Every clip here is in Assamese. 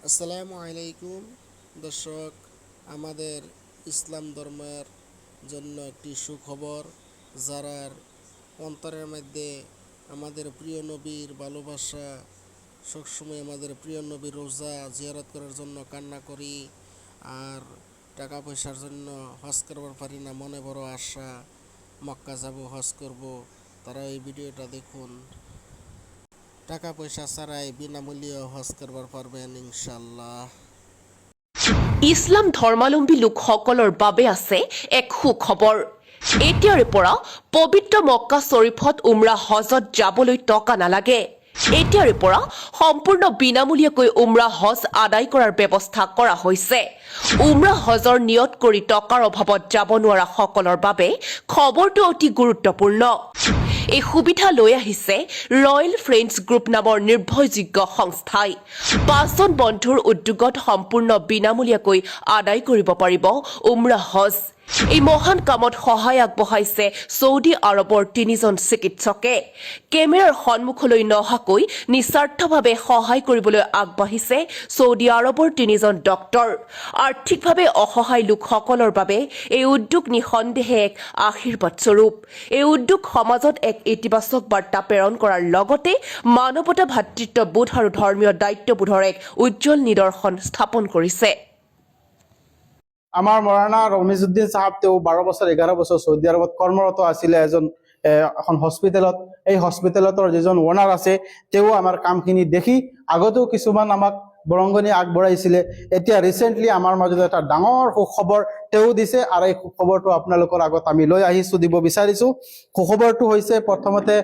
আসসালামু আলাইকুম দর্শক, আমাদের ইসলাম ধর্মের জন্য একটি সুখবর। যারার অন্তরের মধ্যে আমাদের প্রিয় নবীর ভালোবাসা, সবসময় আমাদের প্রিয় নবীর রোজা জিয়ারত করার জন্য কান্না করি, আর টাকা পয়সার জন্য হজ করবার পারি না, মনে বড় আশা, মক্কা যাব, হজ করব, তারা এই ভিডিওটা দেখুন। টাকা পয়সা ছাড়াই বিনামূল্যে হজ করবার পারবেন ইনশাল্লাহ। ইছলাম ধৰ্মাৱলম্বী লোকসকলৰ বাবে আছে এক সুখবৰ। এতিয়াৰে পৰা পবিত্ৰ মক্কা শ্বৰীফত উমৰা হজত যাবলৈ টকা নালাগে। এতিয়াৰে পৰা সম্পূৰ্ণ বিনামূলীয়াকৈ উমৰা হজ আদায় কৰাৰ ব্যৱস্থা কৰা হৈছে। উমৰা হজৰ নিয়ত কৰি টকাৰ অভাৱত যাব নোৱাৰা সকলৰ বাবে খবৰটো অতি গুৰুত্বপূৰ্ণ। এই সুবিধা লৈ আহিছে ৰয়েল ফ্ৰেণ্ডছ গ্ৰুপ নামৰ নিৰ্ভৰযোগ্য সংস্থাই। ৫জন বন্ধুৰ উদ্যোগত সম্পূৰ্ণ বিনামূলীয়াকৈ আদায় কৰিব পাৰিব উমৰা হজ। এই মহান কামত সহায় আগবঢ়াইছে ছৌদি আৰবৰ ৩জন চিকিৎসকে। কেমেৰাৰ সন্মুখলৈ নহাকৈ নিস্বাৰ্থভাৱে সহায় কৰিবলৈ আগবাঢ়িছে ছৌদি আৰবৰ ৩জন ডক্তৰ। আৰ্থিকভাৱে অসহায় লোকসকলৰ বাবে এই উদ্যোগ নিঃসন্দেহে এক আশীৰ্বাদ স্বৰূপ। এই উদ্যোগ সমাজত এক ইতিবাচক বাৰ্তা প্ৰেৰণ কৰাৰ লগতে মানৱতা, ভাতৃত্ববোধ আৰু ধৰ্মীয় দায়িত্ববোধৰ এক উজ্জ্বল নিদৰ্শন স্থাপন কৰিছে। আমাৰ মৌলানা ৰমিজউদ্দিন সাহেব, তেওঁ 12 বছৰ 11 বছৰ চৌদি আৰবত কৰ্মৰত আছিলে এখন হস্পিটেলত। এই হস্পিটেলতৰ যিজন ওনাৰ আছে, তেওঁ আমাৰ কামখিনি দেখি আগতেও কিছুমান আমাক বৰংগনি আগবঢ়াইছিলে। এতিয়া ৰিচেণ্টলি আমাৰ মাজত এটা ডাঙৰ সুখবৰ তেওঁ দিছে, আৰু এই সুখবৰটো আপোনালোকৰ আগত আমি লৈ আহিছো, দিব বিচাৰিছো। সুখবৰটো হৈছে প্ৰথমতে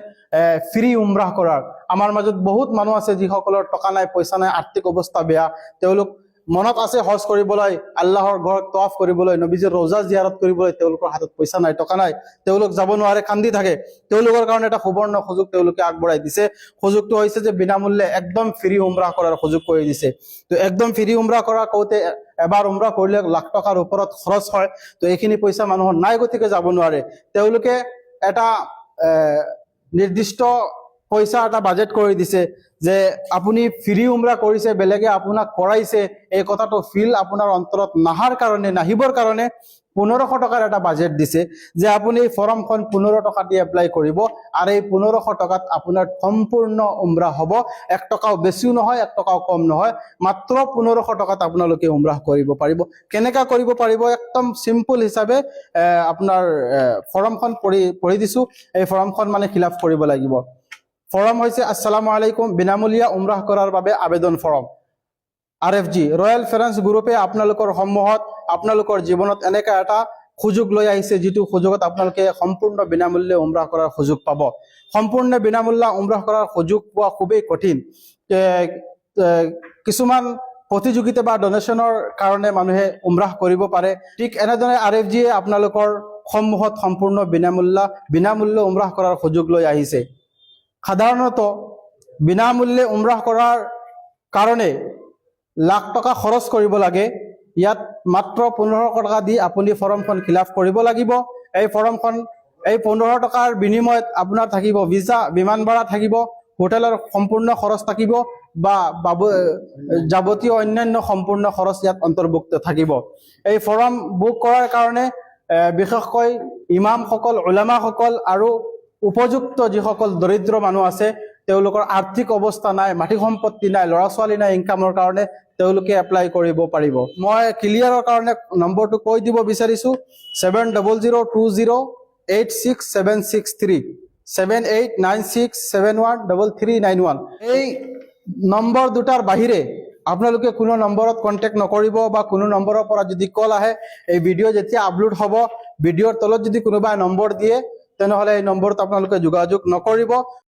ফ্ৰী উমৰাহ কৰাৰ। আমাৰ মাজত বহুত মানুহ আছে যিসকলৰ টকা নাই, পইচা নাই, আৰ্থিক অৱস্থা বেয়া। তেওঁলোক মনত আছে হজ কৰিবলৈ, আল্লাহৰ ঘৰত তৱাফ কৰিবলৈ, নবীজীৰ ৰোজা জিয়াৰত কৰিবলৈ, তেওঁলোকৰ হাতত পইচা নাই, টকা নাই, তেওঁলোক যাব নোৱাৰে, কান্দি থাকে। তেওঁলোকৰ কাৰণে এটা সুবৰ্ণ সুযোগ তেওঁলোকে আগবঢ়াই দিছে। সুযোগটো হৈছে যে বিনামূল্যে একদম ফ্ৰী উমৰাহ কৰাৰ সুযোগ কৰি দিছে। তো একদম ফ্ৰী উমৰাহ কৰা কওঁতে এবাৰ উমৰাহ কৰিলে লাখ টকাৰ ওপৰত খৰচ হয়। তো এইখিনি পইচা মানুহৰ নাই, গতিকে যাব নোৱাৰে। তেওঁলোকে এটা নিৰ্দিষ্ট পইচা এটা বাজেট কৰি দিছে যে আপুনি ফ্ৰী উমৰা কৰিছে, বেলেগে আপোনাক কৰাইছে, এই কথাটো ফিল আপোনাৰ অন্তৰত নাহিবৰ কাৰণে 1500 টকাৰ এটা বাজেট দিছে যে আপুনি ফৰ্মখন 15 টকা দি এপ্লাই কৰিব, আৰু এই 1500 টকাত আপোনাৰ সম্পূৰ্ণ উমৰা হ'ব। 1 টকাও বেছিও নহয়, 1 টকাও কম নহয়, মাত্ৰ 1500 টকাত আপোনালোকে উমৰাহ কৰিব পাৰিব। কেনেকা কৰিব পাৰিব? একদম চিম্পল হিচাপে আপোনাৰ ফৰ্মখন পঢ়ি দিছো। এই ফৰ্মখন মানে ফিলআপ কৰিব লাগিব। ফৰ্ম হৈছে আসসালামু আলাইকুম, বিনামূলীয়া উমৰাহ কৰাৰ বাবে আবেদন ফৰ্ম। RFG ৰয়েল ফ্ৰেণ্ডছ গ্ৰুপে আপোনালোকৰ সন্মুখত আপোনালোকৰ জীৱনত এনেকা এটা সুযোগ লৈ আহিছে, যিটো সুযোগত আপোনালোকে সম্পূৰ্ণ বিনামূল্যে উমৰাহ কৰাৰ সুযোগ পাব। সম্পূৰ্ণ বিনামূল্যে উমৰাহ কৰাৰ সুযোগ পোৱা খুবেই কঠিন। কিছুমান প্ৰতিযোগিতা বা ডনেশ্যনৰ কাৰণে মানুহে উমৰাহ কৰিব পাৰে। ঠিক এনেদৰে RFG আপোনালোকৰ সন্মুখত সম্পূৰ্ণ বিনামূল্যে উমৰাহ কৰাৰ সুযোগ লৈ আহিছে। সাধাৰণত বিনামূল্যে উমৰাহ কৰাৰ কাৰণে লাখ টকা খৰচ কৰিব লাগে। ইয়াত মাত্ৰ 1500 টকা দি আপুনি ফৰ্মখন ফিলআপ কৰিব লাগিব। এই ফৰ্মখন 1500 টকাৰ বিনিময়ত আপোনাৰ থাকিব ভিছা, বিমান ভাড়া থাকিব, হোটেলৰ সম্পূৰ্ণ খৰচ থাকিব, বা যাৱতীয় অন্যান্য সম্পূৰ্ণ খৰচ ইয়াত অন্তৰ্ভুক্ত থাকিব। এই ফৰ্ম বুক কৰাৰ কাৰণে বিশেষকৈ ইমামসকল, উলামাসকল আৰু উপযুক্ত যিসকল দৰিদ্ৰ মানুহ আছে, তেওঁলোকৰ আৰ্থিক অৱস্থা নাই, মাটি সম্পত্তি নাই, ল'ৰা ছোৱালী নাই, ইনকামৰ কাৰণে তেওঁলোকে এপ্লাই কৰিব পাৰিব। মই ক্লিয়াৰৰ কাৰণে নম্বৰটো কৈ দিব বিচাৰিছো, 7002086763 7896713391। এই নম্বৰ দুটাৰ বাহিৰে আপোনালোকে কোনো নম্বৰত কন্টেক্ট নকৰিব, বা কোনো নম্বৰৰ পৰা যদি কল আহে, এই ভিডিঅ' যেতিয়া আপলোড হ'ব, ভিডিঅ'ৰ তলত যদি কোনোবাই নম্বৰ দিয়ে, তেনেহলে এই নম্বৰত আপোনালোকে যোগাযোগ নকৰিব।